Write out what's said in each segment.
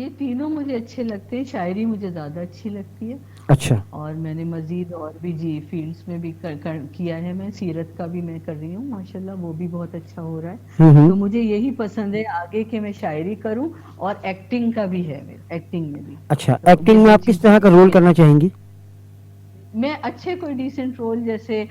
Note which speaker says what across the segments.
Speaker 1: یہ تینوں مجھے اچھے لگتے ہیں، شاعری مجھے زیادہ اچھی لگتی ہے،
Speaker 2: اچھا.
Speaker 1: اور میں نے مزید اور بھی جی فیلڈس میں بھی کیا ہے، میں سیرت کا بھی میں کر رہی ہوں ماشاءاللہ، وہ بھی بہت اچھا ہو رہا ہے،
Speaker 2: ہوں ہوں.
Speaker 1: تو مجھے یہی پسند ہے آگے کہ میں شاعری کروں، اور ایکٹنگ کا بھی ہے میرا، ایکٹنگ میں بھی،
Speaker 2: اچھا،
Speaker 1: تو یہ
Speaker 2: ایکٹنگ میں
Speaker 1: دو
Speaker 2: آپ کس
Speaker 1: چیزیں
Speaker 2: طرح کا رول
Speaker 1: میری ہیں۔
Speaker 2: کرنا چاہیں گی؟
Speaker 1: میں اچھے کوئی ڈیسنٹ رول، جیسے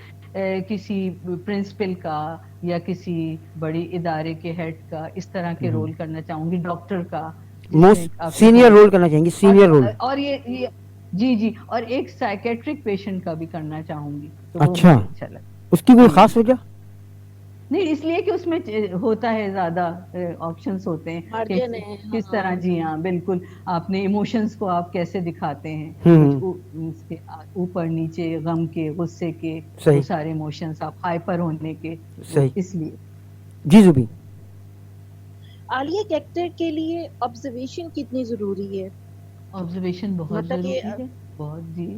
Speaker 1: کسی پرنسپل کا یا کسی بڑی ادارے کے ہیڈ کا، اس طرح کے رول کرنا چاہوں گی، ڈاکٹر کا، جس میں
Speaker 2: موسٹ
Speaker 1: آپ کی
Speaker 2: سینئر رول
Speaker 1: ہیلپ،
Speaker 2: کرنا چاہیں گی،
Speaker 1: اور
Speaker 2: سینئر رول.
Speaker 1: اور یہ جی جی، اور ایک سائکیٹرک پیشنٹ کا بھی کرنا چاہوں گی، تو وہ
Speaker 2: اچھا،
Speaker 1: مجھے اچھا
Speaker 2: اس کی
Speaker 1: لگتا
Speaker 2: کوئی
Speaker 1: جی
Speaker 2: خاص
Speaker 1: جی۔
Speaker 2: وجہ؟
Speaker 1: نہیں، اس لیے کہ اس میں ہوتا ہے زیادہ آپشنس ہوتے ہیں کہ
Speaker 3: مارجن ہے،
Speaker 1: کس طرح،
Speaker 3: ہاں۔
Speaker 1: جی ہاں بالکل، آپ نے ایموشنز کو آپ کیسے دکھاتے ہیں، کچھ
Speaker 2: ہوں.
Speaker 1: اس کے اوپر نیچے، غم کے، غصے کے، وہ
Speaker 2: صحیح
Speaker 1: سارے ایموشنز، آپ ہائپر ہونے کے، وہ
Speaker 2: صحیح.
Speaker 1: اس لیے۔
Speaker 2: جی زبی.
Speaker 3: عالیہ ایکٹر کے لیے آبزرویشن کتنی ضروری ہے؟
Speaker 1: آبزرویشن بہت
Speaker 3: مطلب کہ
Speaker 1: ضروری ہے، بہت جی۔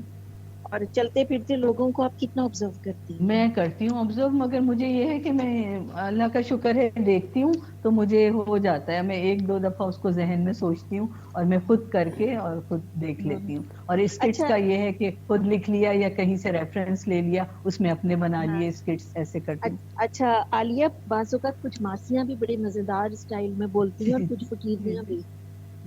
Speaker 3: اور چلتے پھرتے لوگوں کو آپ کتنا آبزرو کرتی ہیں؟
Speaker 1: میں کرتی ہوں آبزرو، مگر مجھے یہ ہے کہ میں اللہ کا شکر ہے دیکھتی ہوں تو مجھے ہو جاتا ہے، میں ایک دو دفعہ اس کو ذہن میں سوچتی ہوں اور میں خود کر کے اور خود دیکھ لیتی ہوں، اور اسکٹس
Speaker 3: اچھا،
Speaker 1: کا یہ ہے کہ خود لکھ لیا یا کہیں سے ریفرنس لے لیا، اس میں اپنے بنا
Speaker 3: ہاں،
Speaker 1: لیے اسکٹس، ایسے کرتی ہوں۔
Speaker 3: اچھا عالیہ، بعض اوقات کچھ ماسیاں بھی بڑے مزیدار اسٹائل میں بولتی ہیں اور کچھ فقیریاں بھی،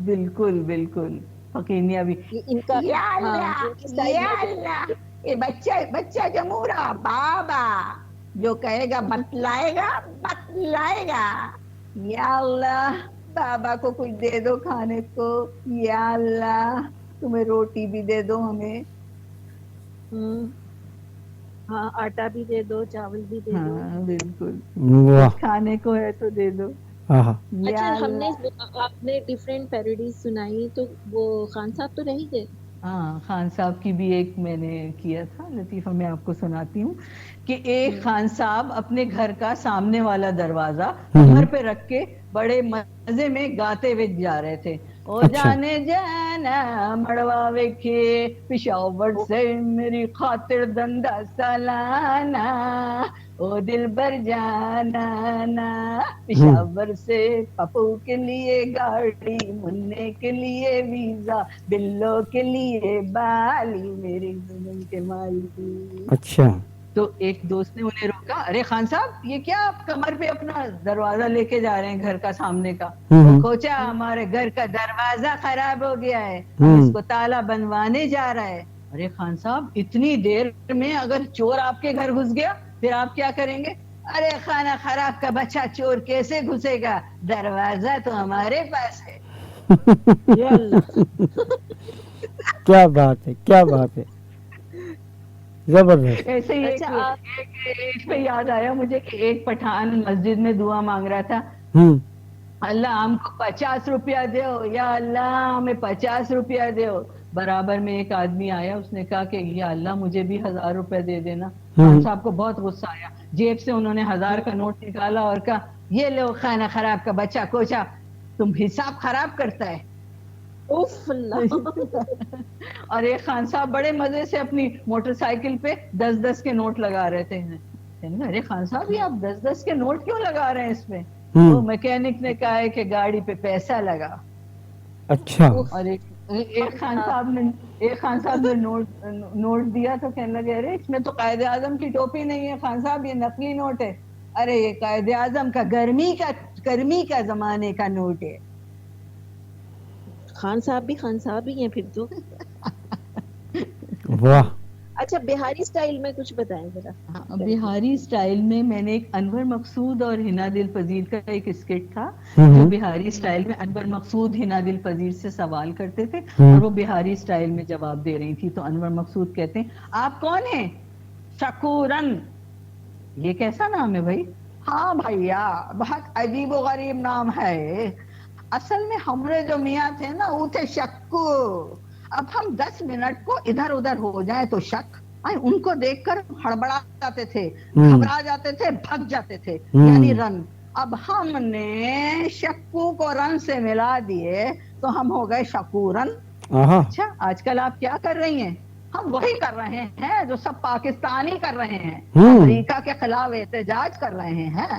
Speaker 1: بالکل بالکل، فقینیا بھی،
Speaker 3: یہ ان کا،
Speaker 1: یا
Speaker 3: ہاں
Speaker 1: اللہ
Speaker 3: ان کی اسٹائل
Speaker 1: یا
Speaker 3: مجھے،
Speaker 1: اللہ، یہ بچہ جمورا بابا جو کہے گا بتلائے گا، بتلائے گا، یا اللہ بابا کو کچھ دے دو کھانے کو، یا اللہ تمہیں روٹی بھی دے دو ہمیں،
Speaker 3: ہاں آٹا بھی دے دو، چاول بھی دے دو۔
Speaker 1: ہاں بالکل،
Speaker 2: واہ.
Speaker 1: کچھ کھانے کو ہے تو دے دو،
Speaker 2: آہا.
Speaker 3: اچھا،
Speaker 1: یا
Speaker 3: ہم نے
Speaker 1: اللہ۔
Speaker 3: آپ نے ڈفرینٹ پیروڈیز سنائی، تو وہ خان صاحب تو رہ ہی گئے۔
Speaker 1: ہاں، خان صاحب کی بھی ایک میں نے کیا تھا لطیفہ، میں آپ کو سناتی ہوں کہ ایک
Speaker 3: ہوں،
Speaker 1: خان صاحب اپنے گھر کا سامنے والا دروازہ
Speaker 2: ہوں.
Speaker 1: کمر پہ رکھ کے بڑے مزے میں گاتے ہوئے جا رہے تھے، او
Speaker 2: اچھا.
Speaker 1: جانے جانا مڑوا ویکھے پشاور سے میری خاطر دندا سالانا، او دل بر جانا نا،
Speaker 2: ہوں.
Speaker 1: پشاور سے پپو کے لیے گاڑی، مننے کے لیے ویزا، بلو کے لیے بالی، میری زمین کے مالی۔
Speaker 2: اچھا.
Speaker 1: تو ایک دوست نے انہیں روکا، ارے خان صاحب یہ کیا آپ کمر پہ اپنا دروازہ لے کے جا رہے ہیں گھر کا سامنے کا؟ وہ
Speaker 2: ہوں
Speaker 1: کھوچا ہمارے گھر کا دروازہ خراب ہو گیا ہے، ہم اس
Speaker 2: ہوں.
Speaker 1: کو تالا بنوانے جا رہا ہے۔ ارے خان صاحب اتنی دیر میں اگر چور آپ کے گھر گھس گیا پھر آپ کیا کریں گے؟ ارے خانہ خراب کا بچہ چور کیسے گھسے گا، دروازہ تو ہمارے پاس ہے۔
Speaker 3: یا اللہ،
Speaker 2: کیا بات ہے، کیا بات ہے، زبردست.
Speaker 1: ایسے ہی
Speaker 3: اچھا آپ،
Speaker 1: ایک پہ یاد آیا مجھے کہ ایک پٹھان مسجد میں دعا مانگ رہا تھا،
Speaker 2: ہوں.
Speaker 1: اللہ ہم کو 50 روپیہ دو، یا اللہ ہمیں 50 روپیہ دو۔ برابر میں ایک آدمی آیا، اس نے کہا کہ یا اللہ مجھے بھی 1000 روپے دے دینا۔ خان
Speaker 2: ہوں.
Speaker 1: صاحب کو بہت غصہ آیا، جیب سے انہوں نے 1000 کا نوٹ نکالا اور کہا یہ لو خانہ خراب کا بچہ کوچا، تم حساب خراب کرتا ہے۔
Speaker 3: اوف اللہ،
Speaker 1: اور ایک خان صاحب بڑے مزے سے اپنی موٹر سائیکل پہ 10 10 کے نوٹ لگا رہے تھے، ارے خان صاحب یہ آپ 10 10 کے نوٹ کیوں لگا رہے ہیں اس میں؟
Speaker 2: ہوں.
Speaker 1: وہ میکینک نے کہا ہے کہ گاڑی پہ پیسہ لگا۔
Speaker 2: اچھا.
Speaker 3: اوف،
Speaker 1: اور ایک خان صاحب نے نوٹ دیا تو کہنے لگے ارے اس میں تو قائد اعظم کی ٹوپی نہیں ہے خان صاحب، یہ نقلی نوٹ ہے۔ ارے یہ قائد اعظم کا گرمی کا زمانے کا نوٹ ہے۔
Speaker 3: خان صاحب ہی ہیں پھر تو۔
Speaker 2: واہ.
Speaker 3: اچھا بہاری سٹائل میں کچھ بتائیں ذرا کر کے۔
Speaker 1: بہاری سٹائل میں نے ایک انور مقصود اور ہنا دل پذیر کا ایک اسکٹ تھا، جو
Speaker 2: ہوں
Speaker 1: بہاری سٹائل میں انور مقصود ہنا دل پذیر سے سوال کرتے تھے
Speaker 2: ہوں.
Speaker 1: اور وہ بہاری سٹائل میں جواب دے رہی تھی، تو انور مقصود کہتے ہیں آپ کون ہیں؟ شکورن۔ یہ کیسا نام ہے بھائی؟ ہاں بھیا بہت عجیب و غریب نام ہے، اصل میں ہمارے جو میاں تھے نا وہ تھے شکو، اب ہم 10 منٹ کو ادھر ادھر ہو جائیں تو شک، ان کو دیکھ کر ہڑبڑا جاتے تھے،
Speaker 2: ہوں
Speaker 1: گھبرا جاتے تھے، بھگ جاتے تھے،
Speaker 2: ہوں.
Speaker 1: یعنی رن۔ اب ہم نے شکو کو رن سے ملا دیے تو ہم ہو گئے شکورن۔
Speaker 2: آہا.
Speaker 1: اچھا آج کل آپ کیا کر رہی ہیں؟ ہم وہی کر رہے ہیں جو سب پاکستانی کر رہے ہیں،
Speaker 2: ہوں.
Speaker 1: امریکہ کے خلاف احتجاج کر رہے ہیں۔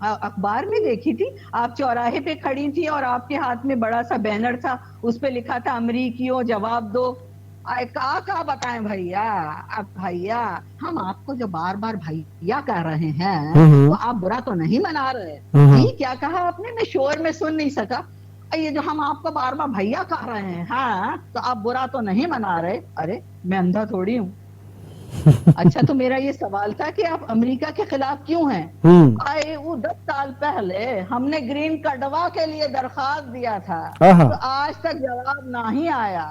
Speaker 1: اخبار میں دیکھی تھی، آپ چوراہے پہ کھڑی تھی اور آپ کے ہاتھ میں بڑا سا بینر تھا، اس پہ لکھا تھا امریکیوں جواب دو. کا بتائیں بھیا. اب بھیا ہم آپ کو جو بار بار بھیا کہہ رہے ہیں تو آپ برا تو نہیں منا رہے؟ جی کیا کہا آپ نے؟ میں شور میں سن نہیں سکا. یہ جو ہم آپ کو بار بار بھیا کہہ رہے ہیں ہاں تو آپ برا تو نہیں منا رہے؟ ارے میں اندھا تھوڑی ہوں. اچھا تو میرا یہ سوال تھا کہ آپ امریکہ کے خلاف کیوں ہیں؟ آئے وہ 10 سال پہلے ہم نے گرین کارڈوا کے لیے درخواست دیا تھا تو آج تک جواب نہیں آیا.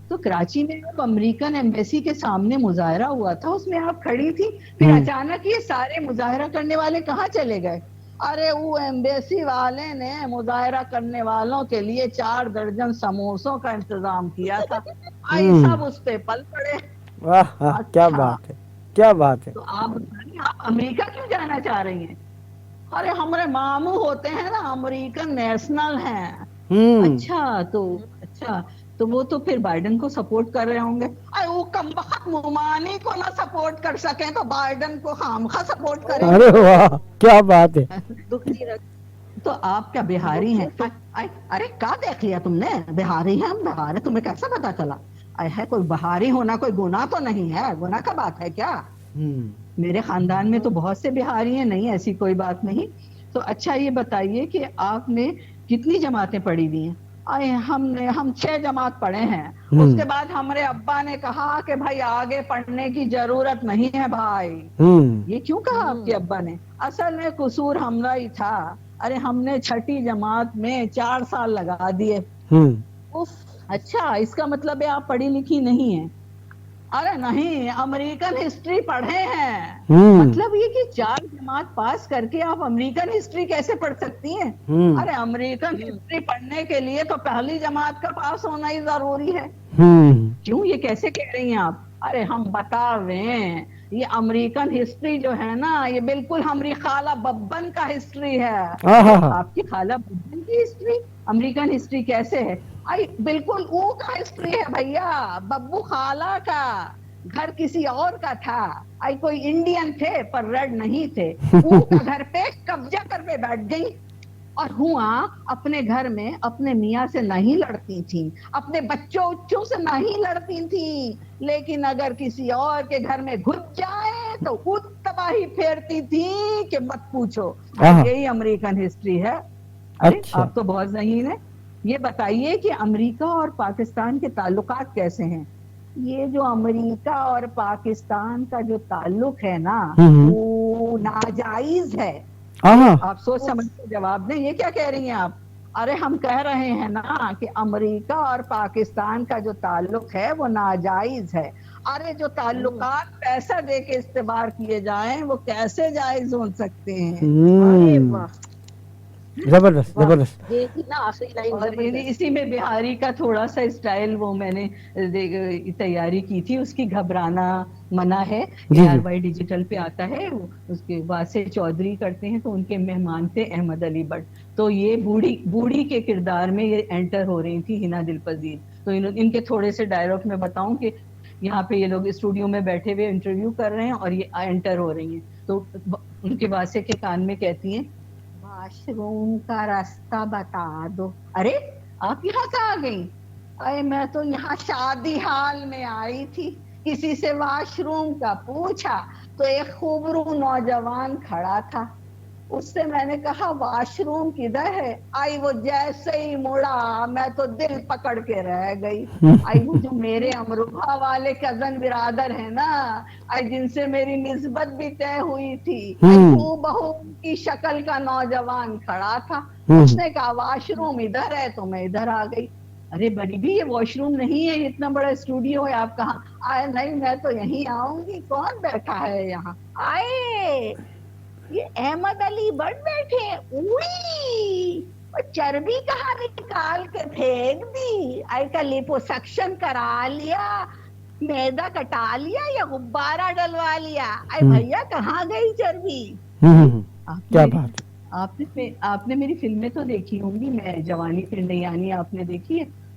Speaker 1: تو کراچی میں اب امریکن ایمبیسی کے سامنے مظاہرہ ہوا تھا، اس میں آپ کھڑی تھی، پھر اچانک یہ سارے مظاہرہ کرنے والے کہاں چلے گئے؟ ارے وہ ایمبیسی والے نے مظاہرہ کرنے والوں کے لیے 4 درجن سموسوں کا انتظام کیا تھا. سب اس پہ پل پڑے.
Speaker 2: کیا
Speaker 1: اچھا
Speaker 2: بات ہے، کیا بات ہے.
Speaker 1: تو آپ بتائیں آپ امریکہ کیوں جانا چاہ رہی ہیں؟ ارے ہمارے ماموں ہوتے ہیں نا امریکن نیشنل ہیں. اچھا تو وہ تو پھر بائیڈن کو سپورٹ کر رہے ہوں گے. وہ کم بخت ممانی کو نہ سپورٹ کر سکیں تو بائیڈن کو خامخواہ سپورٹ کریں.
Speaker 2: ارے واہ کیا بات ہے.
Speaker 1: تو آپ کیا بہاری ہیں؟ ارے کیا دیکھ لیا تم نے؟ بہاری ہیں ہم، بہار ہے، تمہیں کیسا پتا چلا؟ ہے کوئی بہاری ہونا کوئی گناہ تو نہیں ہے؟ گناہ کا بات ہے کیا؟ میرے خاندان میں تو بہت سے بہاری ہیں، نہیں ایسی کوئی بات نہیں. تو اچھا یہ بتائیے کہ آپ نے کتنی جماعتیں پڑھی ہوئی ہیں؟ ہم 6 جماعت پڑھے ہیں. اس کے بعد ہمارے ابا نے کہا کہ بھائی آگے پڑھنے کی ضرورت نہیں ہے بھائی. یہ کیوں کہا آپ کے ابا نے؟ اصل میں قصور ہمارا ہی تھا. ارے ہم نے 6ٹھی جماعت میں 4 سال لگا دیے. اچھا اس کا مطلب ہے آپ پڑھی لکھی نہیں ہیں؟ ارے نہیں، امریکن ہسٹری پڑھے ہیں. مطلب یہ کہ 4 جماعت پاس کر کے آپ امریکن ہسٹری کیسے پڑھ سکتی ہیں؟ ارے امریکن ہسٹری پڑھنے کے لیے تو پہلی جماعت کا پاس ہونا ہی ضروری ہے. کیوں یہ کیسے کہہ رہی ہیں آپ؟ ارے ہم بتا رہے ہیں یہ امریکن ہسٹری جو ہے نا یہ بالکل ہماری خالہ ببن کا ہسٹری ہے. آپ کی خالہ ببن کی ہسٹری امریکن ہسٹری کیسے ہے؟ بالکل وہ کا ہسٹری ہے بھیا، ببو خالہ کا. گھر کسی اور کا تھا. کوئی انڈین تھے پر ریڈ نہیں تھے. وہ کا گھر پہ قبضہ کر کے بیٹھ گئی اور ہوا اپنے گھر میں اپنے میاں سے نہیں لڑتی تھی، اپنے بچوں سے نہیں لڑتی تھی، لیکن اگر کسی اور کے گھر میں گھس جائے تو خود تباہی پھیرتی تھی کہ مت پوچھو. یہی امریکن ہسٹری ہے. ارے آپ تو بہت ذہین ہیں. یہ بتائیے کہ امریکہ اور پاکستان کے تعلقات کیسے ہیں؟ یہ جو امریکہ اور پاکستان کا جو تعلق ہے نا وہ ناجائز ہے. آپ سوچ سمجھ کے جواب دیں. یہ کیا کہہ رہی ہیں آپ؟ ارے ہم کہہ رہے ہیں نا کہ امریکہ اور پاکستان کا جو تعلق ہے وہ ناجائز ہے. ارے جو تعلقات پیسہ دے کے استعمال کیے جائیں وہ کیسے جائز ہو سکتے ہیں؟ ارے واہ
Speaker 2: زبردست زبردست.
Speaker 3: یہ تھی نا آخری لائن
Speaker 1: اور اسی میں بہاری کا تھوڑا سا اسٹائل وہ میں نے تیاری کی تھی، اس کی گھبرانا منع ہے. ARY ڈیجیٹل پہ آتا ہے، اس کے بعد سے چودھری کرتے ہیں تو ان کے مہمان تھے احمد علی بٹ. تو یہ بوڑھی کے کردار میں یہ انٹر ہو رہی تھی ہنا دل پذیر. تو ان کے تھوڑے سے ڈائلاگ میں بتاؤں کہ یہاں پہ یہ لوگ اسٹوڈیو میں بیٹھے ہوئے انٹرویو کر رہے ہیں اور یہ انٹر ہو رہی ہیں. تو ان کے واسطے کے کان میں کہتی ہیں واش روم کا راستہ بتا دو. ارے آپ یہاں سے آ گئی؟ ارے میں تو یہاں شادی حال میں آئی تھی، کسی سے واش روم کا پوچھا تو ایک خوبرو نوجوان کھڑا تھا. اس سے میں نے کہا واش روم کدھر ہے؟ وہ جیسے ہی مڑا میں تو دل پکڑ کے رہ گئی. وہ جو میرے امروہہ والے کزن برادر ہیں نا جن سے میری نسبت بھی طے ہوئی تھی، وہ بہو کی شکل کا نوجوان کھڑا تھا. اس نے کہا واش روم ادھر ہے تو میں ادھر آ گئی. ارے بڑی بھی یہ واش روم نہیں ہے، اتنا بڑا اسٹوڈیو ہے، آپ کہاں؟ نہیں میں تو یہیں آؤں گی. کون بیٹھا ہے یہاں؟ یہ احمد علی بٹ بیٹھے. چربی کہاں نکال کے پھینک دی؟ کا لیپوسکشن کرا لیا، میدا کٹا لیا یا غبارہ ڈلوا لیا؟ بھیا کہاں گئی چربی؟
Speaker 2: کیا بات ہے.
Speaker 1: آپ نے میری فلمیں تو دیکھی ہوں گی. میں جوانی پھر نہیں آنی آپ نے دیکھی ہے؟